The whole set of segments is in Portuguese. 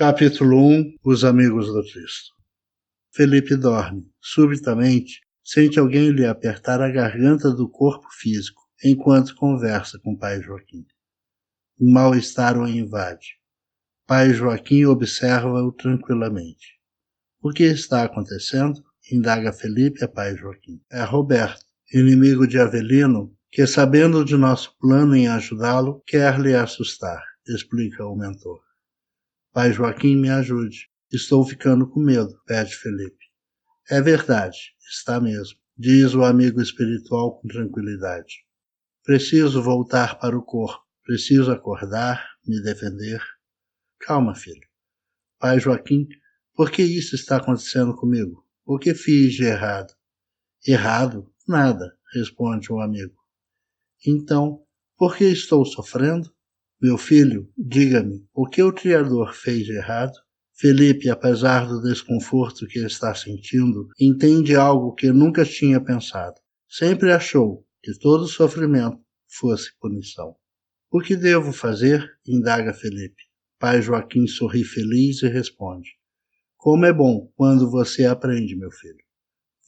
Capítulo 1. Os amigos do Cristo. Felipe dorme. Subitamente, sente alguém lhe apertar a garganta do corpo físico, enquanto conversa com pai Joaquim. Um mal-estar o invade. Pai Joaquim observa-o tranquilamente. O que está acontecendo? Indaga Felipe a pai Joaquim. É Roberto, inimigo de Avelino, que, sabendo de nosso plano em ajudá-lo, quer lhe assustar, explica o mentor. Pai Joaquim, me ajude. Estou ficando com medo, pede Felipe. É verdade, está mesmo, diz o amigo espiritual com tranquilidade. Preciso voltar para o corpo, preciso acordar, me defender. Calma, filho. Pai Joaquim, por que isso está acontecendo comigo? O que fiz de errado? Errado? Nada, responde o amigo. Então, por que estou sofrendo? Meu filho, diga-me, o que o Criador fez de errado? Felipe, apesar do desconforto que está sentindo, entende algo que nunca tinha pensado. Sempre achou que todo sofrimento fosse punição. O que devo fazer? Indaga Felipe. Pai Joaquim sorri feliz e responde. Como é bom quando você aprende, meu filho.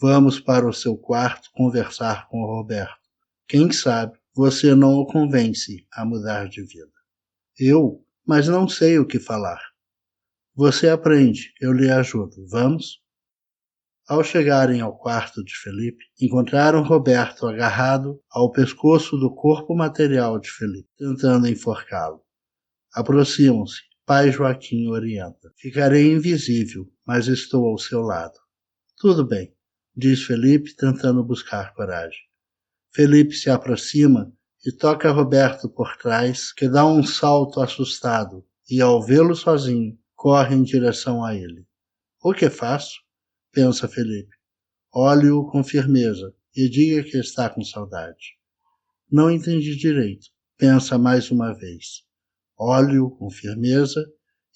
Vamos para o seu quarto conversar com o Roberto. Quem sabe você não o convence a mudar de vida. Eu? Mas não sei o que falar. Você aprende, eu lhe ajudo. Vamos? Ao chegarem ao quarto de Felipe, encontraram Roberto agarrado ao pescoço do corpo material de Felipe, tentando enforcá-lo. Aproximam-se. Pai Joaquim orienta. Ficarei invisível, mas estou ao seu lado. Tudo bem, diz Felipe, tentando buscar coragem. Felipe se aproxima e toca Roberto por trás, que dá um salto assustado e, ao vê-lo sozinho, corre em direção a ele. O que faço? Pensa Felipe. Olhe-o com firmeza e diga que está com saudade. Não entendi direito. Pensa mais uma vez. Olhe-o com firmeza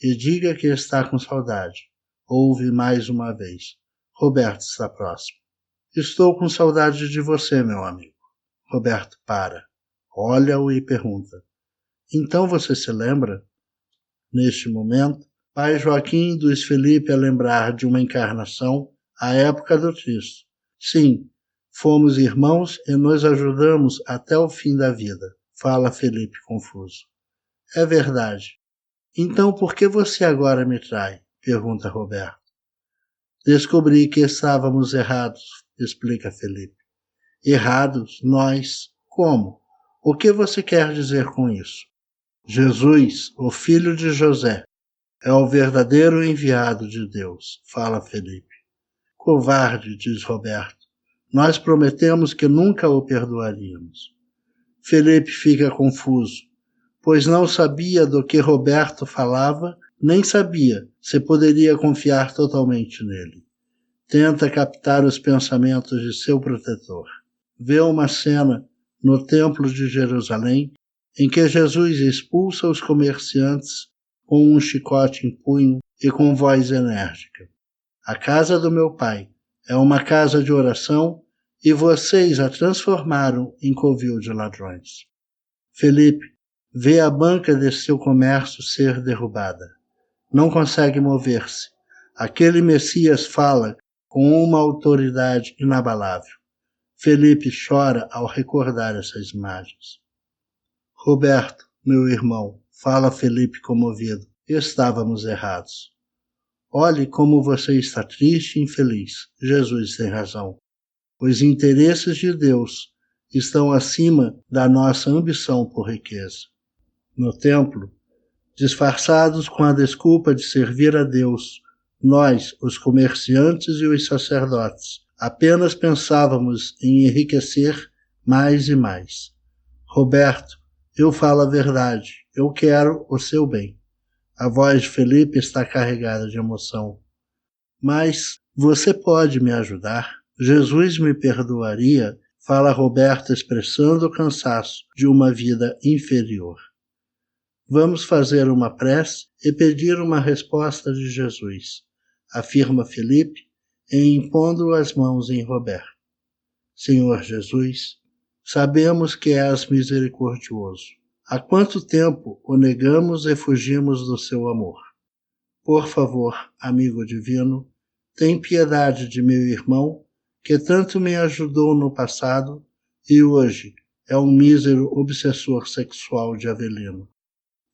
e diga que está com saudade. Ouve mais uma vez. Roberto está próximo. Estou com saudade de você, meu amigo. Roberto para, olha-o e pergunta. Então você se lembra? Neste momento, pai Joaquim induz Felipe a lembrar de uma encarnação à época do Cristo. Sim, fomos irmãos e nos ajudamos até o fim da vida, fala Felipe confuso. É verdade. Então por que você agora me trai? Pergunta Roberto. Descobri que estávamos errados, explica Felipe. Errados, nós, como? O que você quer dizer com isso? Jesus, o filho de José, é o verdadeiro enviado de Deus, fala Felipe. Covarde, diz Roberto. Nós prometemos que nunca o perdoaríamos. Felipe fica confuso, pois não sabia do que Roberto falava, nem sabia se poderia confiar totalmente nele. Tenta captar os pensamentos de seu protetor. Vê uma cena no Templo de Jerusalém em que Jesus expulsa os comerciantes com um chicote em punho e com voz enérgica. A casa do meu pai é uma casa de oração e vocês a transformaram em covil de ladrões. Felipe vê a banca de seu comércio ser derrubada. Não consegue mover-se. Aquele Messias fala com uma autoridade inabalável. Felipe chora ao recordar essas imagens. Roberto, meu irmão, fala Felipe comovido, estávamos errados. Olhe como você está triste e infeliz. Jesus tem razão. Os interesses de Deus estão acima da nossa ambição por riqueza. No templo, disfarçados com a desculpa de servir a Deus, nós, os comerciantes e os sacerdotes, apenas pensávamos em enriquecer mais e mais. Roberto, eu falo a verdade, eu quero o seu bem. A voz de Felipe está carregada de emoção. Mas você pode me ajudar? Jesus me perdoaria? Fala Roberto expressando o cansaço de uma vida inferior. Vamos fazer uma prece e pedir uma resposta de Jesus, afirma Felipe, impondo as mãos em Roberto. Senhor Jesus, sabemos que és misericordioso. Há quanto tempo o negamos e fugimos do seu amor? Por favor, amigo divino, tem piedade de meu irmão, que tanto me ajudou no passado e hoje é um mísero obsessor sexual de Avelino.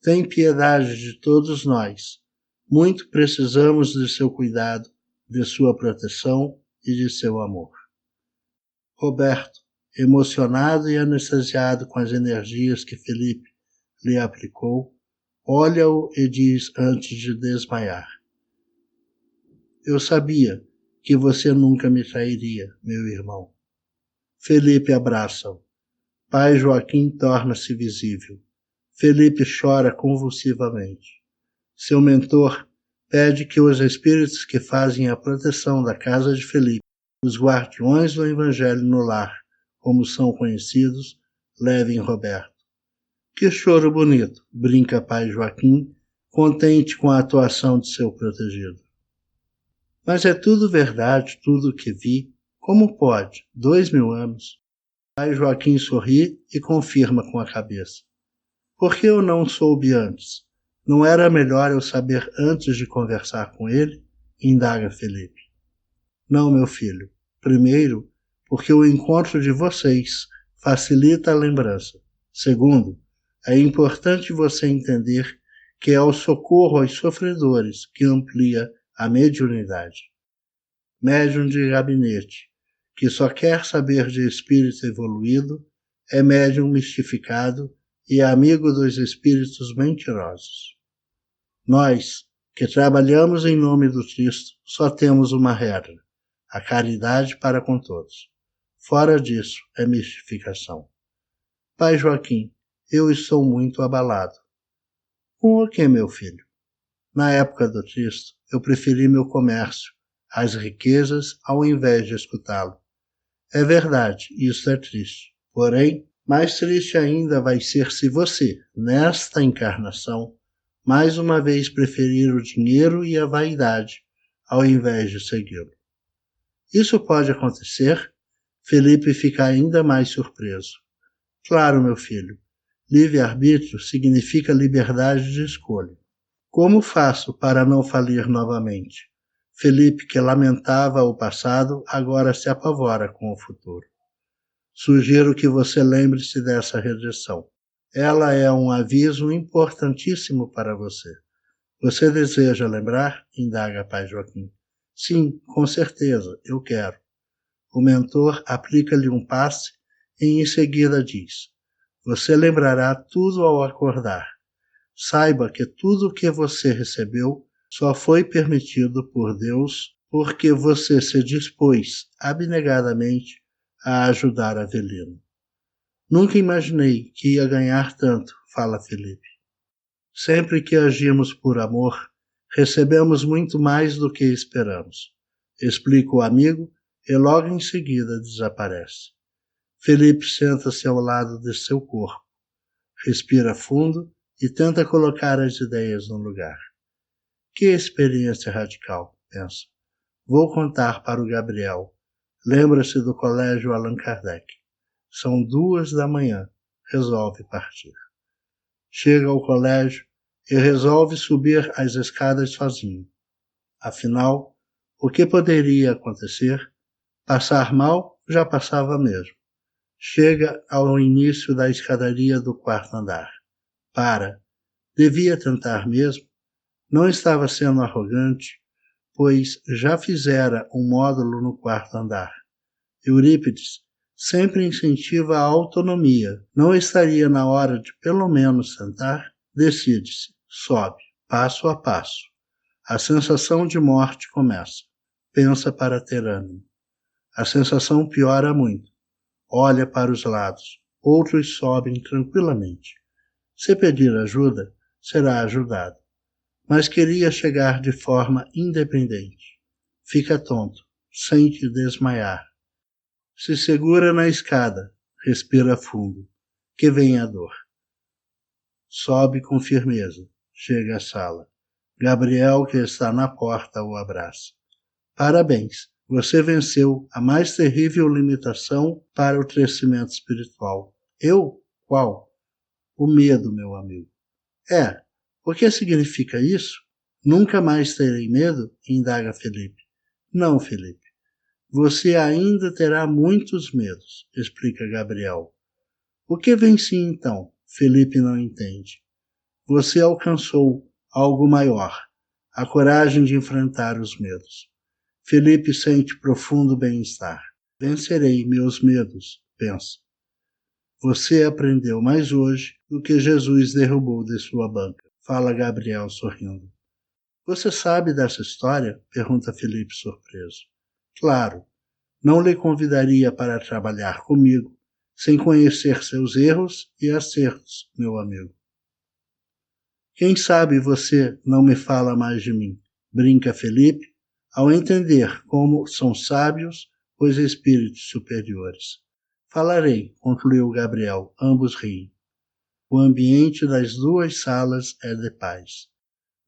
Tem piedade de todos nós. Muito precisamos de seu cuidado, de sua proteção e de seu amor. Roberto, emocionado e anestesiado com as energias que Felipe lhe aplicou, olha-o e diz antes de desmaiar: eu sabia que você nunca me trairia, meu irmão. Felipe abraça-o. Pai Joaquim torna-se visível. Felipe chora convulsivamente. Seu mentor pede que os espíritos que fazem a proteção da casa de Felipe, os guardiões do Evangelho no lar, como são conhecidos, levem Roberto. Que choro bonito, brinca pai Joaquim, contente com a atuação de seu protegido. Mas é tudo verdade, tudo o que vi. Como pode? 2000 anos. Pai Joaquim sorri e confirma com a cabeça. Por que eu não soube antes? Não era melhor eu saber antes de conversar com ele? Indaga Felipe. Não, meu filho. Primeiro, porque o encontro de vocês facilita a lembrança. Segundo, é importante você entender que é o socorro aos sofredores que amplia a mediunidade. Médium de gabinete, que só quer saber de espírito evoluído, é médium mistificado e amigo dos espíritos mentirosos. Nós, que trabalhamos em nome do Cristo, só temos uma regra: a caridade para com todos. Fora disso, é mistificação. Pai Joaquim, eu estou muito abalado. Com o que, meu filho? Na época do Cristo, eu preferi meu comércio, as riquezas, ao invés de escutá-lo. É verdade, isso é triste. Porém, mais triste ainda vai ser se você, nesta encarnação, mais uma vez preferir o dinheiro e a vaidade, ao invés de segui-lo. Isso pode acontecer? Felipe fica ainda mais surpreso. Claro, meu filho. Livre-arbítrio significa liberdade de escolha. Como faço para não falir novamente? Felipe, que lamentava o passado, agora se apavora com o futuro. Sugiro que você lembre-se dessa rejeição. Ela é um aviso importantíssimo para você. Você deseja lembrar? Indaga pai Joaquim. Sim, com certeza, eu quero. O mentor aplica-lhe um passe e em seguida diz: você lembrará tudo ao acordar. Saiba que tudo o que você recebeu só foi permitido por Deus porque você se dispôs abnegadamente a ajudar Avelino. Nunca imaginei que ia ganhar tanto, fala Felipe. Sempre que agimos por amor, recebemos muito mais do que esperamos. Explica o amigo e logo em seguida desaparece. Felipe senta-se ao lado de seu corpo, respira fundo e tenta colocar as ideias no lugar. Que experiência radical, pensa. Vou contar para o Gabriel. Lembra-se do colégio Allan Kardec. São 2h, resolve partir. Chega ao colégio e resolve subir as escadas sozinho. Afinal, o que poderia acontecer? Passar mal já passava mesmo. Chega ao início da escadaria do 4º andar. Para. Devia tentar mesmo? Não estava sendo arrogante, pois já fizera um módulo no 4º andar. Eurípides sempre incentiva a autonomia. Não estaria na hora de pelo menos tentar? Decide-se, sobe, passo a passo. A sensação de morte começa. Pensa para ter ânimo. A sensação piora muito. Olha para os lados. Outros sobem tranquilamente. Se pedir ajuda, será ajudado. Mas queria chegar de forma independente. Fica tonto, sente desmaiar. Se segura na escada, respira fundo, que vem a dor. Sobe com firmeza, chega à sala. Gabriel, que está na porta, o abraça. Parabéns, você venceu a mais terrível limitação para o crescimento espiritual. Eu? Qual? O medo, meu amigo. O que significa isso? Nunca mais terei medo? Indaga Felipe. Não, Felipe. Você ainda terá muitos medos, explica Gabriel. O que venci então? Felipe não entende. Você alcançou algo maior, a coragem de enfrentar os medos. Felipe sente profundo bem-estar. Vencerei meus medos, pensa. Você aprendeu mais hoje do que Jesus derrubou de sua banca, fala Gabriel sorrindo. Você sabe dessa história? Pergunta Felipe surpreso. Claro, não lhe convidaria para trabalhar comigo sem conhecer seus erros e acertos, meu amigo. Quem sabe você não me fala mais de mim, brinca Felipe, ao entender como são sábios os espíritos superiores. Falarei, concluiu Gabriel, ambos riem. O ambiente das duas salas é de paz.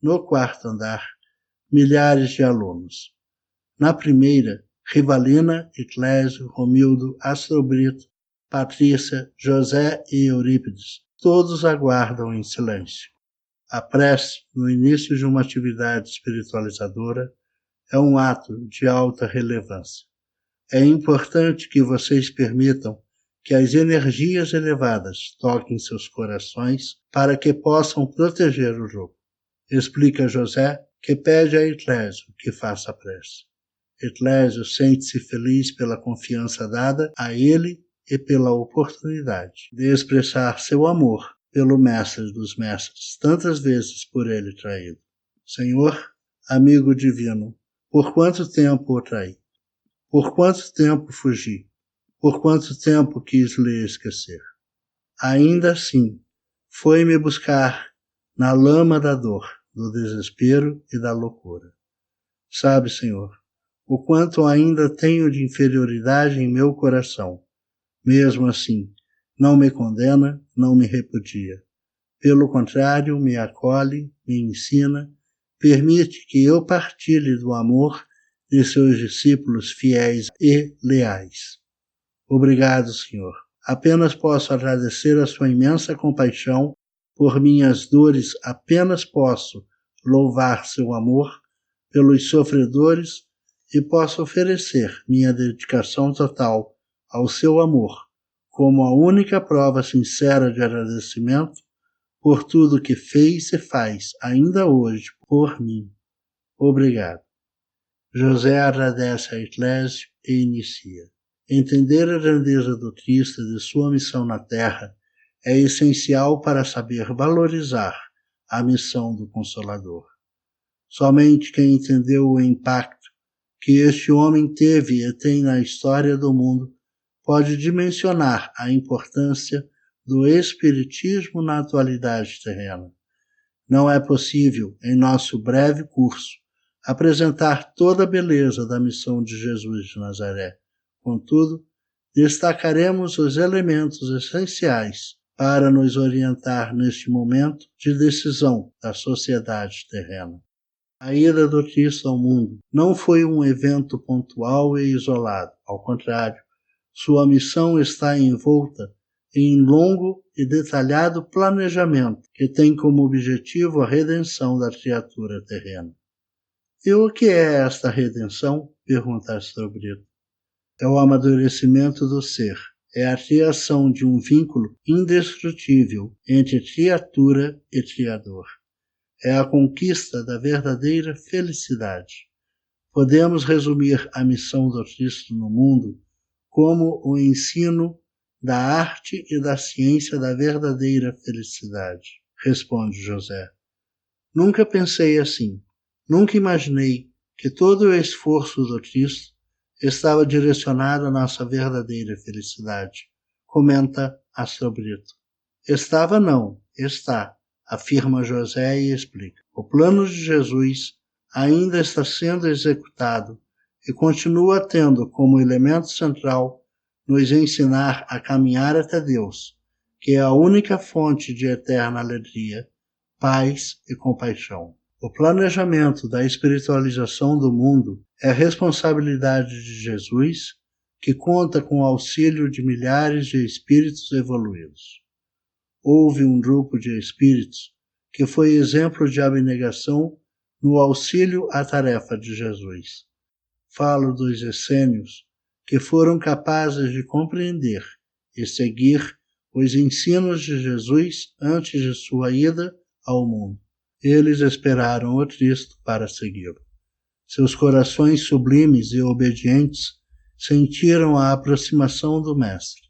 No quarto andar, milhares de alunos. Na primeira, Rivalina, Iclésio, Romildo, Astrobrito, Patrícia, José e Eurípides, todos aguardam em silêncio. A prece, no início de uma atividade espiritualizadora, é um ato de alta relevância. É importante que vocês permitam que as energias elevadas toquem seus corações para que possam proteger o grupo. Explica José, que pede a Iclésio que faça a prece. Iclésio sente-se feliz pela confiança dada a ele e pela oportunidade de expressar seu amor pelo mestre dos mestres, tantas vezes por ele traído. Senhor, amigo divino, por quanto tempo o traí? Por quanto tempo fugi? Por quanto tempo quis lhe esquecer? Ainda assim, foi me buscar na lama da dor, do desespero e da loucura. Sabe, Senhor, o quanto ainda tenho de inferioridade em meu coração. Mesmo assim, não me condena, não me repudia. Pelo contrário, me acolhe, me ensina, permite que eu partilhe do amor de seus discípulos fiéis e leais. Obrigado, Senhor. Apenas posso agradecer a sua imensa compaixão. Por minhas dores, apenas posso louvar seu amor pelos sofredores e posso oferecer minha dedicação total ao seu amor como a única prova sincera de agradecimento por tudo que fez e faz ainda hoje por mim. Obrigado. José agradece a Iclésio e inicia. Entender a grandeza do Cristo e de sua missão na Terra é essencial para saber valorizar a missão do Consolador. Somente quem entendeu o impacto que este homem teve e tem na história do mundo pode dimensionar a importância do Espiritismo na atualidade terrena. Não é possível, em nosso breve curso, apresentar toda a beleza da missão de Jesus de Nazaré. Contudo, destacaremos os elementos essenciais para nos orientar neste momento de decisão da sociedade terrena. A ida do Cristo ao mundo não foi um evento pontual e isolado. Ao contrário, sua missão está envolta em longo e detalhado planejamento que tem como objetivo a redenção da criatura terrena. E o que é esta redenção? Pergunta Astrobrito. É o amadurecimento do ser, é a criação de um vínculo indestrutível entre criatura e Criador. É a conquista da verdadeira felicidade. Podemos resumir a missão do Cristo no mundo como o ensino da arte e da ciência da verdadeira felicidade, responde José. Nunca pensei assim. Nunca imaginei que todo o esforço do Cristo estava direcionado à nossa verdadeira felicidade, comenta Astrobrito. Estava não, está, afirma José e explica. O plano de Jesus ainda está sendo executado e continua tendo como elemento central nos ensinar a caminhar até Deus, que é a única fonte de eterna alegria, paz e compaixão. O planejamento da espiritualização do mundo é responsabilidade de Jesus, que conta com o auxílio de milhares de espíritos evoluídos. Houve um grupo de espíritos que foi exemplo de abnegação no auxílio à tarefa de Jesus. Falo dos essênios que foram capazes de compreender e seguir os ensinos de Jesus antes de sua ida ao mundo. Eles esperaram o Cristo para segui-lo. Seus corações sublimes e obedientes sentiram a aproximação do Mestre.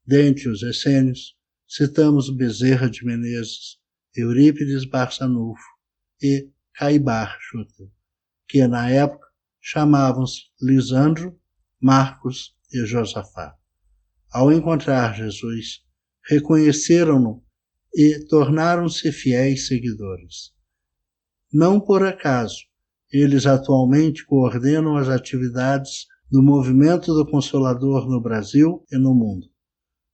Dentre os essênios, citamos Bezerra de Menezes, Eurípides Barçanufo e Caibar Schutel, que na época chamavam-se Lisandro, Marcos e Josafá. Ao encontrar Jesus, reconheceram-no e tornaram-se fiéis seguidores. Não por acaso, eles atualmente coordenam as atividades do Movimento do Consolador no Brasil e no mundo.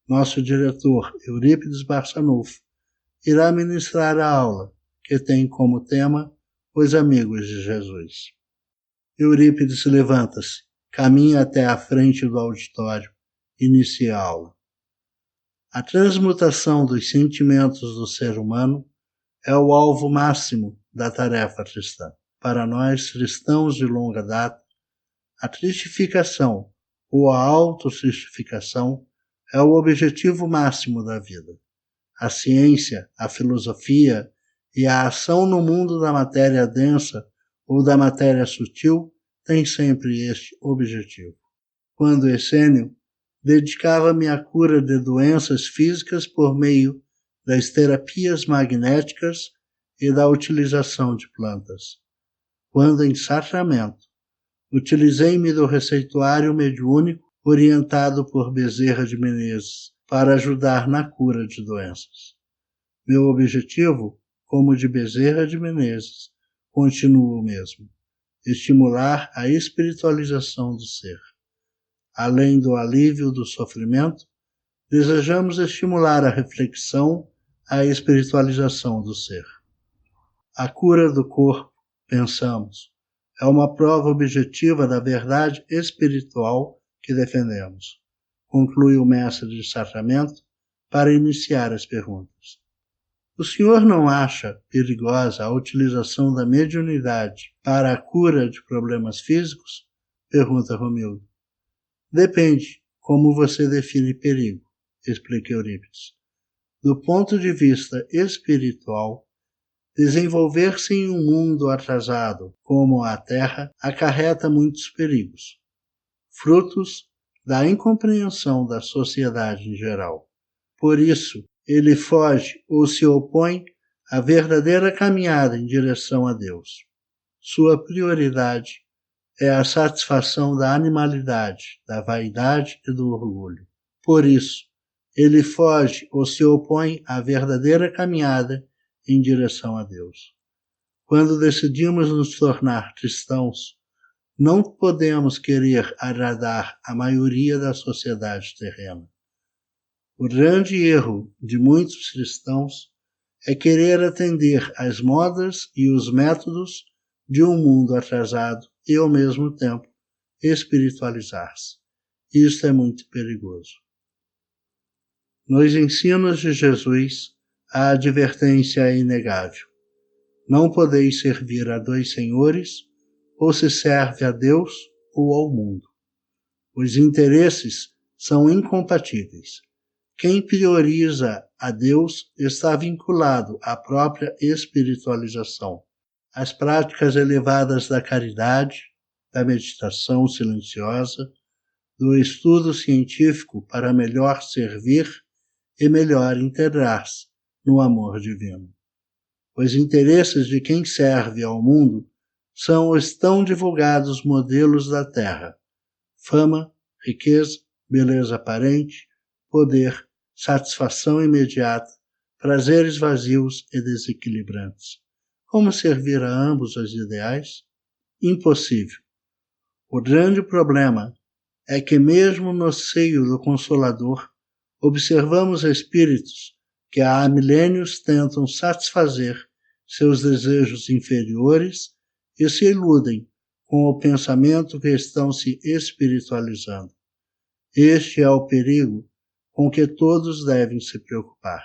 Nosso diretor, Eurípides Barçanufo, irá ministrar a aula, que tem como tema Os Amigos de Jesus. Eurípides levanta-se, caminha até a frente do auditório, inicia a aula. A transmutação dos sentimentos do ser humano é o alvo máximo da tarefa cristã. Para nós, cristãos de longa data, a tristificação ou a autotristificação é o objetivo máximo da vida. A ciência, a filosofia e a ação no mundo da matéria densa ou da matéria sutil têm sempre este objetivo. Quando essênio, dedicava-me à cura de doenças físicas por meio das terapias magnéticas e da utilização de plantas. Quando em sacramento, utilizei-me do receituário mediúnico orientado por Bezerra de Menezes para ajudar na cura de doenças. Meu objetivo, como o de Bezerra de Menezes, continua o mesmo: estimular a espiritualização do ser. Além do alívio do sofrimento, desejamos estimular a reflexão, a espiritualização do ser. A cura do corpo, pensamos, é uma prova objetiva da verdade espiritual que defendemos, conclui o mestre de sacramento para iniciar as perguntas. O senhor não acha perigosa a utilização da mediunidade para a cura de problemas físicos? Pergunta Romildo. Depende como você define perigo, explica Eurípides. Do ponto de vista espiritual, desenvolver-se em um mundo atrasado como a Terra acarreta muitos perigos, frutos da incompreensão da sociedade em geral. Por isso, ele foge ou se opõe à verdadeira caminhada em direção a Deus. Sua prioridade é a satisfação da animalidade, da vaidade e do orgulho. Por isso, ele foge ou se opõe à verdadeira caminhada em direção a Deus. Quando decidimos nos tornar cristãos, não podemos querer agradar a maioria da sociedade terrena. O grande erro de muitos cristãos é querer atender às modas e os métodos de um mundo atrasado e, ao mesmo tempo, espiritualizar-se. Isto é muito perigoso. Nos ensinos de Jesus, a advertência é inegável. Não podeis servir a dois senhores, ou se serve a Deus ou ao mundo. Os interesses são incompatíveis. Quem prioriza a Deus está vinculado à própria espiritualização. As práticas elevadas da caridade, da meditação silenciosa, do estudo científico para melhor servir e melhor integrar-se no amor divino. Os interesses de quem serve ao mundo são os tão divulgados modelos da terra: fama, riqueza, beleza aparente, poder, satisfação imediata, prazeres vazios e desequilibrantes. Como servir a ambos os ideais? Impossível. O grande problema é que mesmo no seio do Consolador, observamos espíritos que há milênios tentam satisfazer seus desejos inferiores e se iludem com o pensamento que estão se espiritualizando. Este é o perigo com que todos devem se preocupar.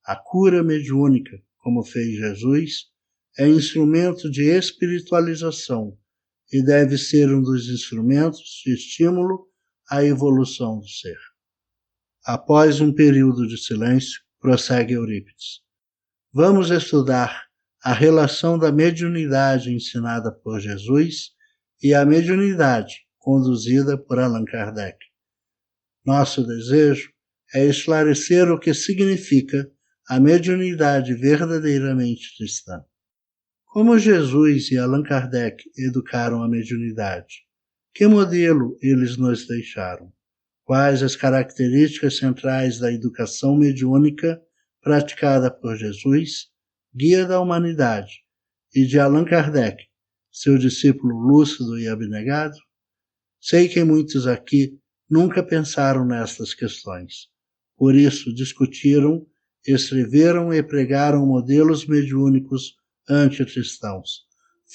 A cura mediúnica, como fez Jesus, é instrumento de espiritualização e deve ser um dos instrumentos de estímulo à evolução do ser. Após um período de silêncio, prossegue Eurípides. Vamos estudar a relação da mediunidade ensinada por Jesus e a mediunidade conduzida por Allan Kardec. Nosso desejo é esclarecer o que significa a mediunidade verdadeiramente cristã. Como Jesus e Allan Kardec educaram a mediunidade? Que modelo eles nos deixaram? Quais as características centrais da educação mediúnica praticada por Jesus, guia da humanidade, e de Allan Kardec, seu discípulo lúcido e abnegado? Sei que muitos aqui nunca pensaram nestas questões. Por isso discutiram, escreveram e pregaram modelos mediúnicos anticristãos.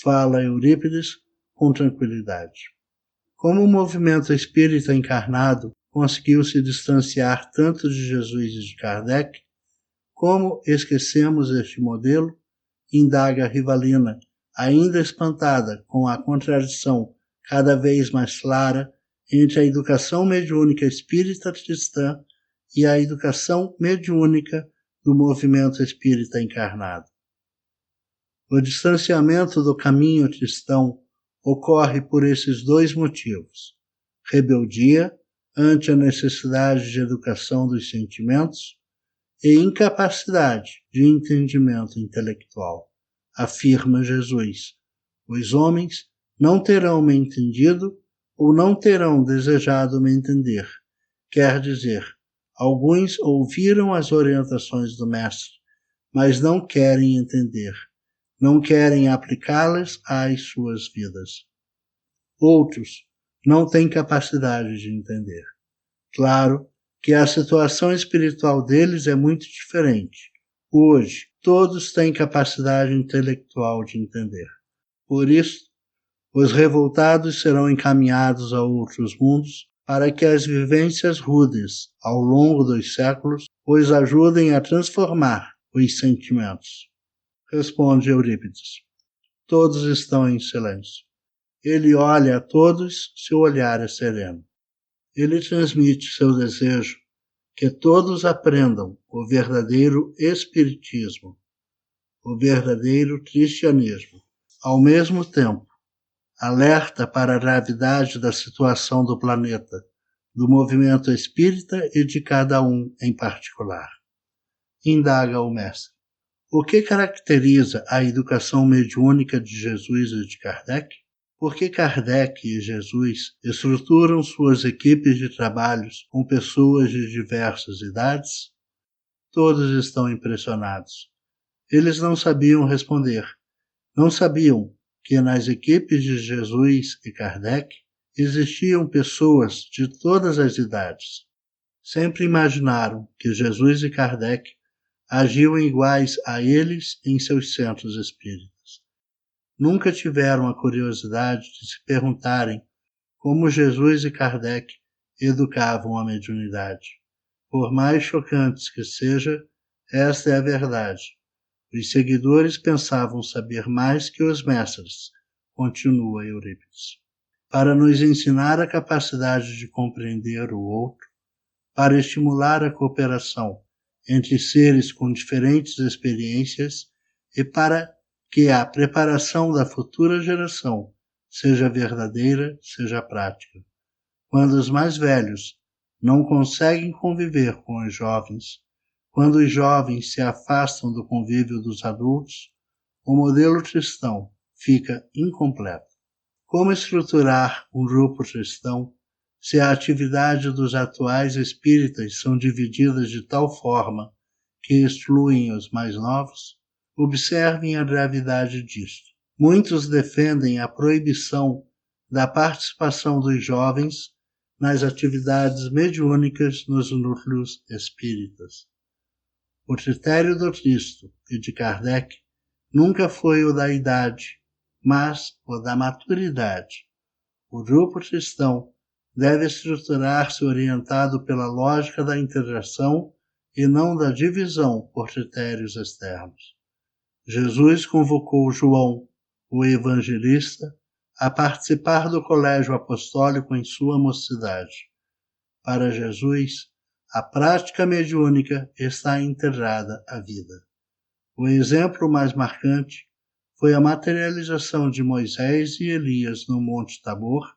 Fala Eurípides com tranquilidade. Como o movimento espírita encarnado conseguiu se distanciar tanto de Jesus e de Kardec, como esquecemos este modelo? Indaga Rivalina, ainda espantada com a contradição cada vez mais clara entre a educação mediúnica espírita cristã e a educação mediúnica do movimento espírita encarnado. O distanciamento do caminho cristão ocorre por esses dois motivos: rebeldia ante a necessidade de educação dos sentimentos e incapacidade de entendimento intelectual. Afirma Jesus: os homens não terão me entendido ou não terão desejado me entender. Quer dizer, alguns ouviram as orientações do Mestre, mas não querem entender, não querem aplicá-las às suas vidas. Outros não têm capacidade de entender. Claro que a situação espiritual deles é muito diferente. Hoje, todos têm capacidade intelectual de entender. Por isso, os revoltados serão encaminhados a outros mundos para que as vivências rudes, ao longo dos séculos, os ajudem a transformar os sentimentos. Responde Eurípides. Todos estão em silêncio. Ele olha a todos, seu olhar é sereno. Ele transmite seu desejo que todos aprendam o verdadeiro espiritismo, o verdadeiro cristianismo. Ao mesmo tempo, alerta para a gravidade da situação do planeta, do movimento espírita e de cada um em particular. Indaga o mestre. O que caracteriza a educação mediúnica de Jesus e de Kardec? Por que Kardec e Jesus estruturam suas equipes de trabalhos com pessoas de diversas idades? Todos estão impressionados. Eles não sabiam responder. Não sabiam que nas equipes de Jesus e Kardec existiam pessoas de todas as idades. Sempre imaginaram que Jesus e Kardec agiam iguais a eles em seus centros espíritas. Nunca tiveram a curiosidade de se perguntarem como Jesus e Kardec educavam a mediunidade. Por mais chocantes que seja, esta é a verdade. Os seguidores pensavam saber mais que os mestres, continua Eurípides. Para nos ensinar a capacidade de compreender o outro, para estimular a cooperação entre seres com diferentes experiências e para que a preparação da futura geração seja verdadeira, seja prática. Quando os mais velhos não conseguem conviver com os jovens, quando os jovens se afastam do convívio dos adultos, o modelo cristão fica incompleto. Como estruturar um grupo cristão se a atividade dos atuais espíritas são divididas de tal forma que excluem os mais novos? Observem a gravidade disto. Muitos defendem a proibição da participação dos jovens nas atividades mediúnicas nos núcleos espíritas. O critério do Cristo e de Kardec nunca foi o da idade, mas o da maturidade. O grupo cristão deve estruturar-se orientado pela lógica da integração e não da divisão por critérios externos. Jesus convocou João, o evangelista, a participar do colégio apostólico em sua mocidade. Para Jesus, a prática mediúnica está integrada à vida. O exemplo mais marcante foi a materialização de Moisés e Elias no Monte Tabor,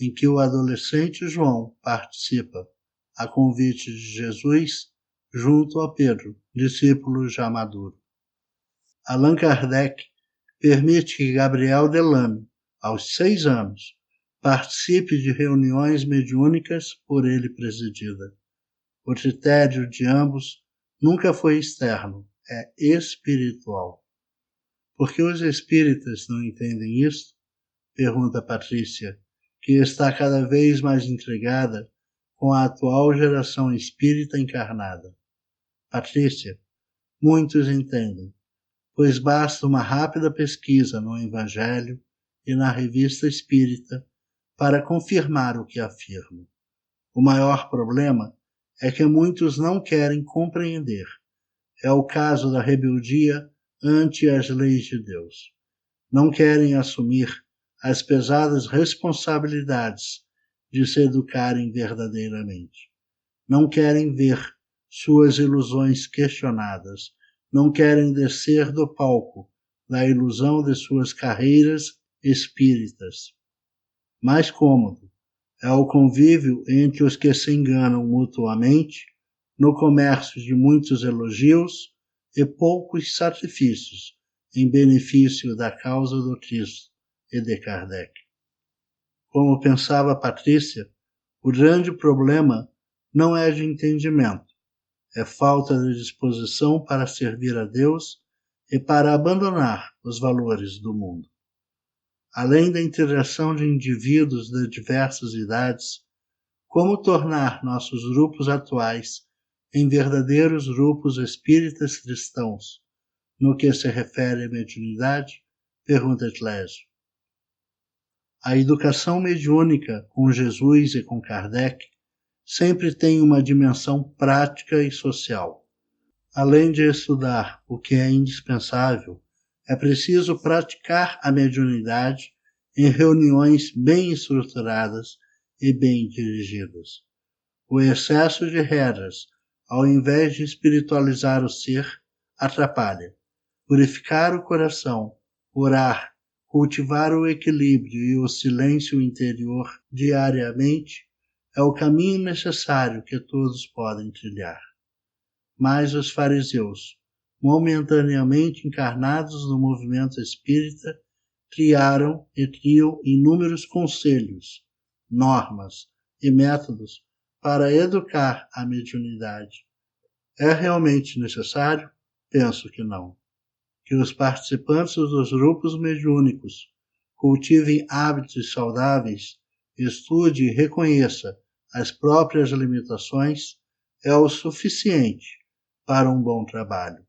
em que o adolescente João participa, a convite de Jesus, junto a Pedro, discípulo já maduro. Allan Kardec permite que Gabriel Delame, aos 6 anos, participe de reuniões mediúnicas por ele presidida. O critério de ambos nunca foi externo, é espiritual. Por que os espíritas não entendem isso? Pergunta Patrícia, que está cada vez mais intrigada com a atual geração espírita encarnada. Patrícia, muitos entendem, pois basta uma rápida pesquisa no Evangelho e na Revista Espírita para confirmar o que afirmo. O maior problema é que muitos não querem compreender. É o caso da rebeldia ante as leis de Deus. Não querem assumir as pesadas responsabilidades de se educarem verdadeiramente. Não querem ver suas ilusões questionadas. Não querem descer do palco da ilusão de suas carreiras espíritas. Mais cômodo é o convívio entre os que se enganam mutuamente, no comércio de muitos elogios e poucos sacrifícios em benefício da causa do Cristo e de Kardec. Como pensava Patrícia, o grande problema não é de entendimento, é falta de disposição para servir a Deus e para abandonar os valores do mundo. Além da integração de indivíduos de diversas idades, como tornar nossos grupos atuais em verdadeiros grupos espíritas cristãos, no que se refere à mediunidade? Pergunta Clésio. A educação mediúnica com Jesus e com Kardec sempre tem uma dimensão prática e social. Além de estudar o que é indispensável, é preciso praticar a mediunidade em reuniões bem estruturadas e bem dirigidas. O excesso de regras, ao invés de espiritualizar o ser, atrapalha. Purificar o coração, orar, cultivar o equilíbrio e o silêncio interior diariamente é o caminho necessário que todos podem trilhar. Mas os fariseus, momentaneamente encarnados no movimento espírita, criaram e criam inúmeros conselhos, normas e métodos para educar a mediunidade. É realmente necessário? Penso que não. Que os participantes dos grupos mediúnicos cultivem hábitos saudáveis, estude e reconheça as próprias limitações é o suficiente para um bom trabalho.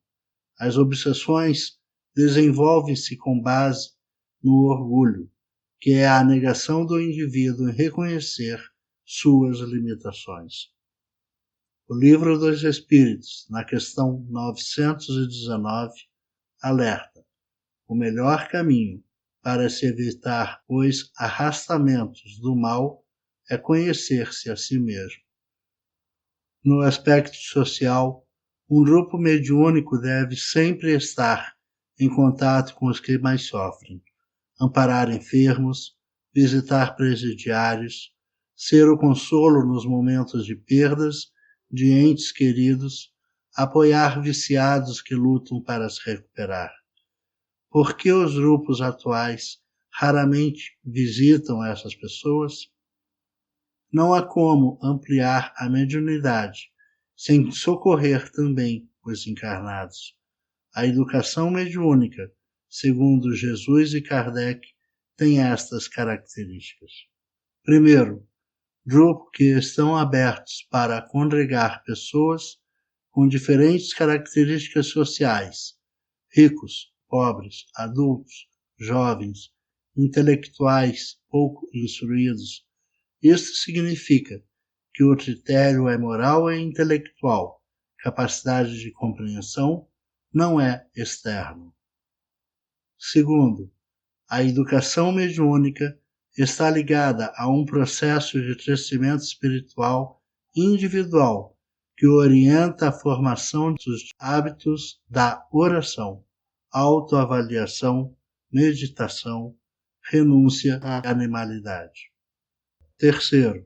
As obsessões desenvolvem-se com base no orgulho, que é a negação do indivíduo em reconhecer suas limitações. O Livro dos Espíritos, na questão 919, alerta: o melhor caminho para se evitar os arrastamentos do mal é conhecer-se a si mesmo. No aspecto social, um grupo mediúnico deve sempre estar em contato com os que mais sofrem, amparar enfermos, visitar presidiários, ser o consolo nos momentos de perdas de entes queridos, apoiar viciados que lutam para se recuperar. Por que os grupos atuais raramente visitam essas pessoas? Não há como ampliar a mediunidade sem socorrer também os encarnados. A educação mediúnica, segundo Jesus e Kardec, tem estas características. Primeiro, grupos que estão abertos para congregar pessoas com diferentes características sociais, ricos, pobres, adultos, jovens, intelectuais, pouco instruídos. Isso significa que o critério é moral e intelectual, capacidade de compreensão não é externo. Segundo, a educação mediúnica está ligada a um processo de crescimento espiritual individual que orienta a formação dos hábitos da oração, autoavaliação, meditação, renúncia à animalidade. Terceiro,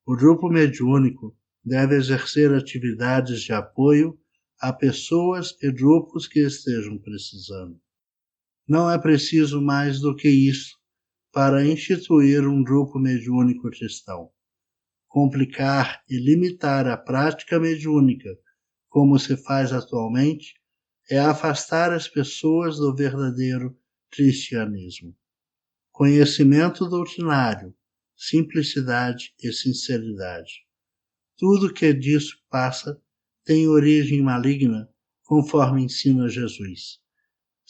o grupo mediúnico deve exercer atividades de apoio a pessoas e grupos que estejam precisando. Não é preciso mais do que isso para instituir um grupo mediúnico cristão. Complicar e limitar a prática mediúnica, como se faz atualmente, é afastar as pessoas do verdadeiro cristianismo. Conhecimento doutrinário, simplicidade e sinceridade. Tudo que disso passa tem origem maligna, conforme ensina Jesus.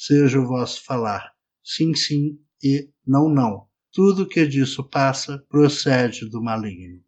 Seja o vosso falar sim, sim e não, não. Tudo que disso passa procede do maligno.